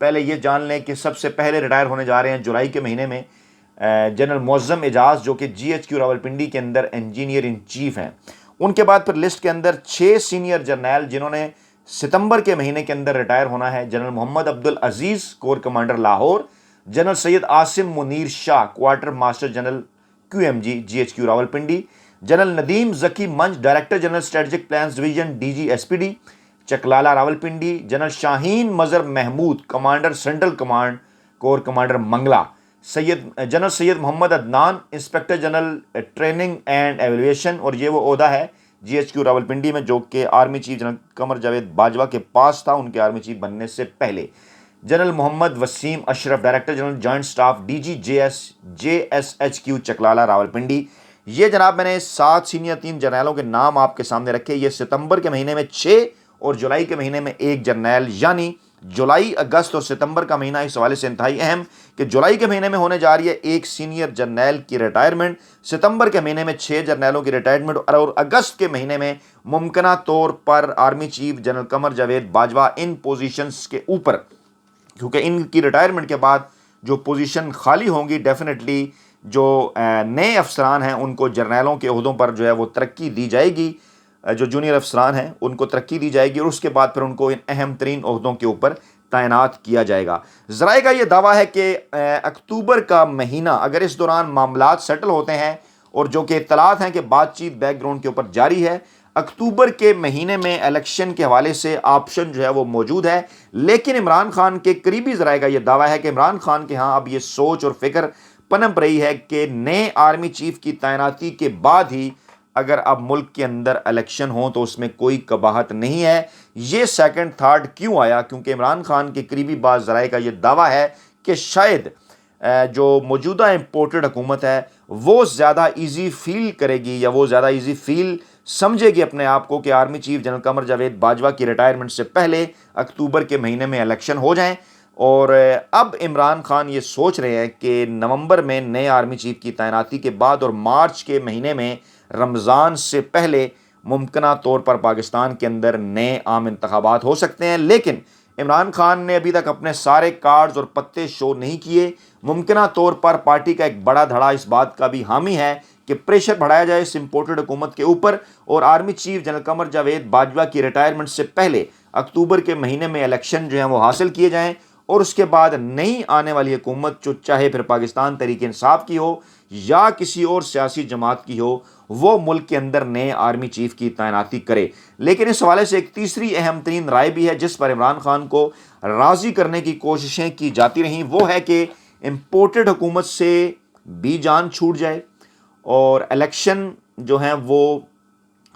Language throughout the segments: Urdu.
پہلے یہ جان لیں کہ سب سے پہلے ریٹائر ہونے جا رہے ہیں جولائی کے مہینے میں جنرل معظم اعجاز، جو کہ GHQ راولپنڈی کے اندر انجینئر ان چیف ہیں۔ ان کے بعد پھر لسٹ کے اندر 6 سینئر جرنیل جنہوں نے ستمبر کے مہینے کے اندر ریٹائر ہونا ہے: general Muhammad Abdul Aziz, corps commander Lahore; general Syed Asim Munir Shah, quarter master general QMG GHQ Rawalpindi; general Nadeem Zaki Manj, director general strategic plans division DG SPD Chaklala Rawalpindi; general Shaheen Mazhar Mahmood, commander central command, corps commander Mangla; general Syed Muhammad Adnan, inspector general training and evaluation, اور یہ وہ عہدہ ہے GHQ راولپنڈی میں جو کہ army chief general Qamar Javed Bajwa کے پاس تھا ان کے آرمی چیف بننے سے پہلے. General Muhammad Waseem Ashraf, director general joint staff DG JSHQ Chaklala Rawalpindi. یہ جناب میں نے 7 سینئر 3 جرنیلوں کے نام آپ کے سامنے رکھے. یہ ستمبر کے مہینے میں 6 اور جولائی کے مہینے میں 1 جرنیل، یعنی جولائی، اگست اور ستمبر کا مہینہ اس حوالے سے انتہائی اہم کہ جولائی کے مہینے میں ہونے جا رہی ہے 1 سینئر جرنیل کی ریٹائرمنٹ، ستمبر کے مہینے میں 6 جرنیلوں کی ریٹائرمنٹ، اور اگست کے مہینے میں ممکنہ طور پر army chief general Qamar Javed Bajwa ان پوزیشنز کے اوپر، کیونکہ ان کی ریٹائرمنٹ کے بعد جو پوزیشن خالی ہوں گی ڈیفینیٹلی جو نئے افسران ہیں ان کو جرنیلوں کے عہدوں پر جو ہے وہ ترقی دی جائے گی، جو جونیئر افسران ہیں ان کو ترقی دی جائے گی، اور اس کے بعد پھر ان کو ان اہم ترین عہدوں کے اوپر تعینات کیا جائے گا. ذرائع کا یہ دعویٰ ہے کہ اکتوبر کا مہینہ اگر اس دوران معاملات سیٹل ہوتے ہیں، اور جو کہ اطلاعات ہیں کہ بات چیت بیک گراؤنڈ کے اوپر جاری ہے، اکتوبر کے مہینے میں الیکشن کے حوالے سے آپشن جو ہے وہ موجود ہے. لیکن عمران خان کے قریبی ذرائع کا یہ دعویٰ ہے کہ عمران خان کے ہاں اب یہ سوچ اور فکر پنپ رہی ہے کہ نئے آرمی چیف کی تعیناتی کے بعد ہی اگر اب ملک کے اندر الیکشن ہوں تو اس میں کوئی قباحت نہیں ہے. یہ سیکنڈ تھاٹ کیوں آیا؟ کیونکہ عمران خان کے قریبی بعض ذرائع کا یہ دعویٰ ہے کہ شاید جو موجودہ امپورٹڈ حکومت ہے وہ زیادہ ایزی فیل کرے گی، یا وہ زیادہ ایزی فیل سمجھے گی اپنے آپ کو کہ army chief general Qamar Javed Bajwa کی ریٹائرمنٹ سے پہلے اکتوبر کے مہینے میں الیکشن ہو جائیں. اور اب عمران خان یہ سوچ رہے ہیں کہ نومبر میں نئے آرمی چیف کی تعیناتی کے بعد اور مارچ کے مہینے میں رمضان سے پہلے ممکنہ طور پر پاکستان کے اندر نئے عام انتخابات ہو سکتے ہیں. لیکن عمران خان نے ابھی تک اپنے سارے کارڈز اور پتے شو نہیں کیے. ممکنہ طور پر پارٹی کا ایک بڑا دھڑا اس بات کا بھی حامی ہے کہ پریشر بڑھایا جائے اس امپورٹڈ حکومت کے اوپر، اور army chief general Qamar Javed Bajwa کی ریٹائرمنٹ سے پہلے اکتوبر کے مہینے میں الیکشن جو ہیں وہ حاصل کیے جائیں، اور اس کے بعد نئی آنے والی حکومت جو چاہے پھر پاکستان تحریک انصاف کی ہو یا کسی اور سیاسی جماعت کی ہو، وہ ملک کے اندر نئے آرمی چیف کی تعیناتی کرے. لیکن اس حوالے سے ایک تیسری اہم ترین رائے بھی ہے جس پر عمران خان کو راضی کرنے کی کوششیں کی جاتی رہیں، وہ ہے کہ امپورٹڈ حکومت سے بھی جان چھوٹ جائے اور الیکشن جو ہیں وہ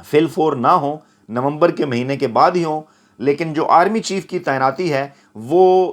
فی الفور نہ ہوں، نومبر کے مہینے کے بعد ہی ہوں. لیکن جو آرمی چیف کی تعیناتی ہے وہ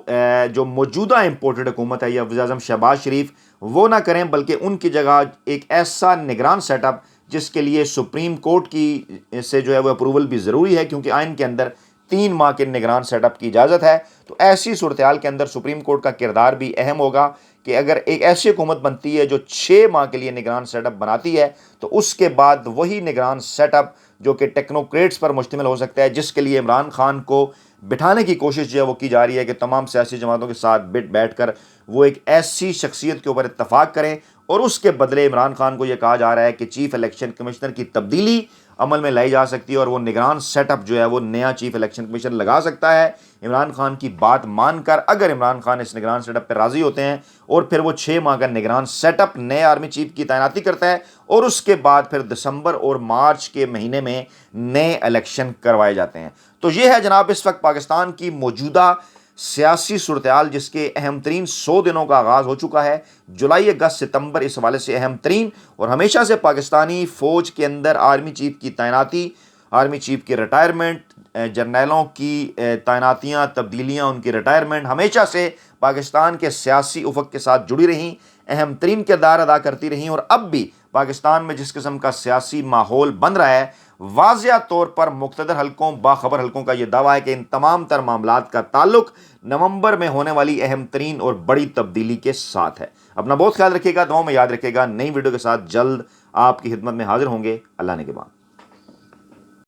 جو موجودہ امپورٹڈ حکومت ہے یا وزیر اعظم شہباز شریف وہ نہ کریں، بلکہ ان کی جگہ ایک ایسا نگران سیٹ اپ جس کے لیے سپریم کورٹ کی سے جو ہے وہ اپروول بھی ضروری ہے، کیونکہ آئین کے اندر 3 ماہ کے نگران سیٹ اپ کی اجازت ہے. تو ایسی صورتحال کے اندر سپریم کورٹ کا کردار بھی اہم ہوگا کہ اگر ایک ایسی حکومت بنتی ہے جو 6 ماہ کے لیے نگران سیٹ اپ بناتی ہے تو اس کے بعد وہی نگران سیٹ اپ جو کہ ٹیکنوکریٹس پر مشتمل ہو سکتا ہے، جس کے لیے عمران خان کو بٹھانے کی کوشش جو ہے وہ کی جا رہی ہے کہ تمام سیاسی جماعتوں کے ساتھ بیٹھ کر وہ ایک ایسی شخصیت کے اوپر اتفاق کریں، اور اس کے بدلے عمران خان کو یہ کہا جا رہا ہے کہ چیف الیکشن کمشنر کی تبدیلی عمل میں لائی جا سکتی ہے اور وہ نگران سیٹ اپ جو ہے وہ نیا چیف الیکشن کمیشن لگا سکتا ہے. عمران خان کی بات مان کر اگر عمران خان اس نگران سیٹ اپ پہ راضی ہوتے ہیں اور پھر وہ 6 ماہ کا نگران سیٹ اپ نئے آرمی چیف کی تعیناتی کرتا ہے، اور اس کے بعد پھر دسمبر اور مارچ کے مہینے میں نئے الیکشن کروائے جاتے ہیں. تو یہ ہے جناب اس وقت پاکستان کی موجودہ سیاسی صورتحال جس کے اہم ترین 100 دنوں کا آغاز ہو چکا ہے. جولائی، اگست، ستمبر اس حوالے سے اہم ترین، اور ہمیشہ سے پاکستانی فوج کے اندر آرمی چیف کی تعیناتی، آرمی چیف کی ریٹائرمنٹ، جرنیلوں کی تعیناتیاں، تبدیلیاں، ان کی ریٹائرمنٹ ہمیشہ سے پاکستان کے سیاسی افق کے ساتھ جڑی رہیں، اہم ترین کردار ادا کرتی رہیں. اور اب بھی پاکستان میں جس قسم کا سیاسی ماحول بن رہا ہے، واضح طور پر مقتدر حلقوں، باخبر حلقوں کا یہ دعویٰ ہے کہ ان تمام تر معاملات کا تعلق نومبر میں ہونے والی اہم ترین اور بڑی تبدیلی کے ساتھ ہے. اپنا بہت خیال رکھیے گا، دعاؤں میں یاد رکھیے گا. نئی ویڈیو کے ساتھ جلد آپ کی خدمت میں حاضر ہوں گے. اللہ نے کے بعد.